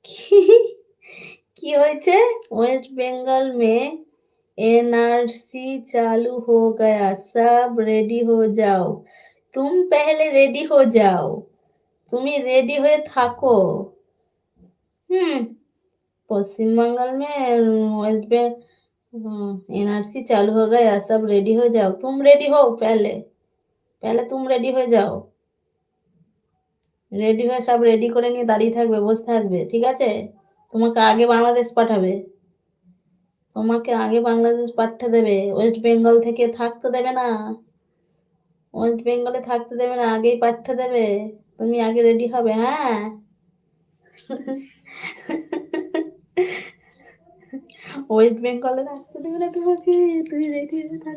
কি কি হয়েছে? वेस्ट बंगाल में एनआरसी चालू हो गया, सब रेडी हो जाओ। तुम पहले रेडी हो जाओ। তুমি রেডি হয়ে থাকো। হুম। पश्चिम बंगाल में वेस्ट एनआरसी चालू हो गया, सब रेडी हो जाओ। तुम रेडी हो पहले। पहले तुम रेडी হয়ে যাও। রেডি হয়ে সব রেডি করে নিয়ে দাঁড়িয়ে থাকবে, বসে থাকবে। ঠিক আছে? তোমাকে আগে বাংলাদেশ পাঠাবে। তোমাকে আগে বাংলাদেশ পাঠিয়ে দেবে। ওয়েস্ট বেঙ্গল থেকে থাকতে দেবে না। ওয়েস্ট বেঙ্গলে থাকতে দেবে না, আগেই পাঠিয়ে দেবে। তুমি আগে রেডি হবে, হ্যাঁ? ওয়েস্ট বেঙ্গলে থাকতে দেবে না তোমাকে। তুমি রেডি হয়ে থাকো।